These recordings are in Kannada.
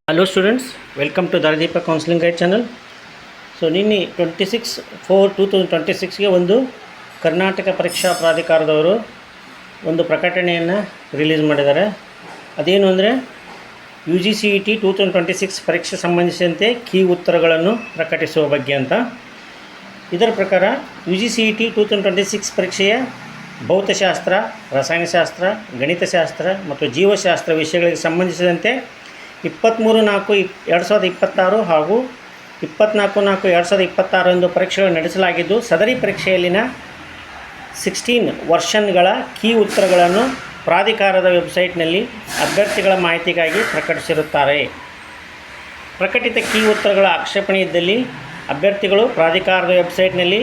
Hello students, welcome to Daradeepa Counseling Guide channel. So ನಿನ್ನೆ 26/4/2026ಗೆ ಒಂದು ಕರ್ನಾಟಕ ಪರೀಕ್ಷಾ ಪ್ರಾಧಿಕಾರದವರು ಒಂದು ಪ್ರಕಟಣೆಯನ್ನು ರಿಲೀಸ್ ಮಾಡಿದ್ದಾರೆ. ಅದೇನು ಅಂದರೆ UGCET 2026 ಪರೀಕ್ಷೆ ಸಂಬಂಧಿಸಿದಂತೆ ಕೀ ಉತ್ತರಗಳನ್ನು ಪ್ರಕಟಿಸುವ ಬಗ್ಗೆ ಅಂತ. ಇದರ ಪ್ರಕಾರ UGCET 2026 ಪರೀಕ್ಷೆಯ ಭೌತಶಾಸ್ತ್ರ, ರಸಾಯನಶಾಸ್ತ್ರ, ಗಣಿತಶಾಸ್ತ್ರ ಮತ್ತು ಜೀವಶಾಸ್ತ್ರ ವಿಷಯಗಳಿಗೆ ಸಂಬಂಧಿಸಿದಂತೆ 23/4/2026 ಹಾಗೂ 24/4/2026 ಪರೀಕ್ಷೆಗಳು ನಡೆಸಲಾಗಿದ್ದು, ಸದರಿ ಪರೀಕ್ಷೆಯಲ್ಲಿನ 16 ವರ್ಷನ್ಗಳ ಕೀ ಉತ್ತರಗಳನ್ನು ಪ್ರಾಧಿಕಾರದ ವೆಬ್ಸೈಟ್ನಲ್ಲಿ ಅಭ್ಯರ್ಥಿಗಳ ಮಾಹಿತಿಗಾಗಿ ಪ್ರಕಟಿಸಿರುತ್ತಾರೆ. ಪ್ರಕಟಿತ ಕೀ ಉತ್ತರಗಳ ಆಕ್ಷೇಪಣೆ ಇದ್ದಲ್ಲಿ ಅಭ್ಯರ್ಥಿಗಳು ಪ್ರಾಧಿಕಾರದ ವೆಬ್ಸೈಟ್ನಲ್ಲಿ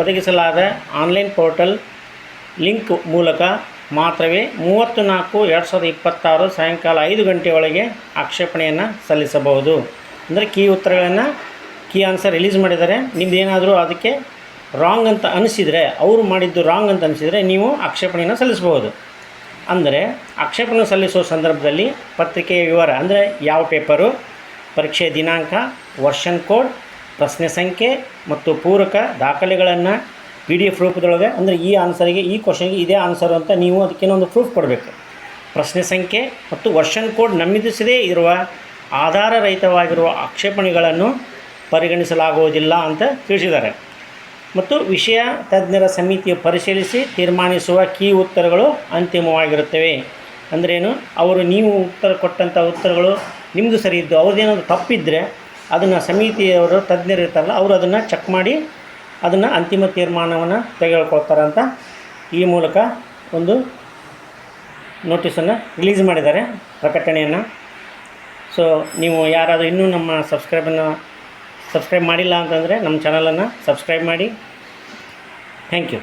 ಒದಗಿಸಲಾದ ಆನ್ಲೈನ್ ಪೋರ್ಟಲ್ ಲಿಂಕ್ ಮೂಲಕ ಮಾತ್ರವೇ 30/4/2026 ಸಾಯಂಕಾಲ 5 ಗಂಟೆಯೊಳಗೆ ಆಕ್ಷೇಪಣೆಯನ್ನು ಸಲ್ಲಿಸಬಹುದು. ಅಂದರೆ ಕೀ ಉತ್ತರಗಳನ್ನು ಕೀ ಆನ್ಸರ್ ರಿಲೀಸ್ ಮಾಡಿದ್ದಾರೆ. ನಿಮ್ಮದೇನಾದರೂ ಅದಕ್ಕೆ ರಾಂಗ್ ಅಂತ ಅನಿಸಿದರೆ, ಅವರು ಮಾಡಿದ್ದು ರಾಂಗ್ ಅಂತ ಅನಿಸಿದರೆ ನೀವು ಆಕ್ಷೇಪಣೆಯನ್ನು ಸಲ್ಲಿಸಬಹುದು. ಅಂದರೆ ಆಕ್ಷೇಪಣೆ ಸಲ್ಲಿಸುವ ಸಂದರ್ಭದಲ್ಲಿ ಪತ್ರಿಕೆಯ ವಿವರ, ಅಂದರೆ ಯಾವ ಪೇಪರು, ಪರೀಕ್ಷೆಯ ದಿನಾಂಕ, ವರ್ಷನ್ ಕೋಡ್, ಪ್ರಶ್ನೆ ಸಂಖ್ಯೆ ಮತ್ತು ಪೂರಕ ದಾಖಲೆಗಳನ್ನು PDF ರೂಪದೊಳಗೆ, ಅಂದರೆ ಈ ಆನ್ಸರಿಗೆ, ಈ ಕ್ವಶನ್ಗೆ ಇದೇ ಆನ್ಸರು ಅಂತ ನೀವು ಅದಕ್ಕೇನೊಂದು ಪ್ರೂಫ್ ಕೊಡಬೇಕು. ಪ್ರಶ್ನೆ ಸಂಖ್ಯೆ ಮತ್ತು ವರ್ಷನ್ ಕೋಡ್ ನಮೂದಿಸದೇ ಇರುವ ಆಧಾರರಹಿತವಾಗಿರುವ ಆಕ್ಷೇಪಣೆಗಳನ್ನು ಪರಿಗಣಿಸಲಾಗುವುದಿಲ್ಲ ಅಂತ ತಿಳಿಸಿದ್ದಾರೆ. ಮತ್ತು ವಿಷಯ ತಜ್ಞರ ಸಮಿತಿಯು ಪರಿಶೀಲಿಸಿ ತೀರ್ಮಾನಿಸುವ ಕೀ ಉತ್ತರಗಳು ಅಂತಿಮವಾಗಿರುತ್ತವೆ. ಅಂದ್ರೇನು, ನೀವು ಉತ್ತರ ಕೊಟ್ಟಂಥ ಉತ್ತರಗಳು ನಿಮ್ಮದು ಸರಿ ಇದ್ದು ಅವ್ರದ್ದೇನಾದ್ರು ತಪ್ಪಿದ್ದರೆ ಅದನ್ನು ಸಮಿತಿಯವರು ತಜ್ಞರು ಇರ್ತಾರಲ್ಲ, ಅವರು ಅದನ್ನು ಚೆಕ್ ಮಾಡಿ ಅದನ್ನು ಅಂತಿಮ ತೀರ್ಮಾನವನ್ನು ತೆಗೆದುಕೊಳ್ತಾರಂತ ಈ ಮೂಲಕ ಒಂದು ನೋಟಿಸನ್ನು ರಿಲೀಸ್ ಮಾಡಿದ್ದಾರೆ, ಪ್ರಕಟಣೆಯನ್ನು. ಸೊ ನೀವು ಯಾರಾದರೂ ಇನ್ನೂ ನಮ್ಮ ಸಬ್ಸ್ಕ್ರೈಬ್ ಮಾಡಿಲ್ಲ ಅಂತಂದರೆ ನಮ್ಮ ಚಾನಲನ್ನು ಸಬ್ಸ್ಕ್ರೈಬ್ ಮಾಡಿ. Thank you.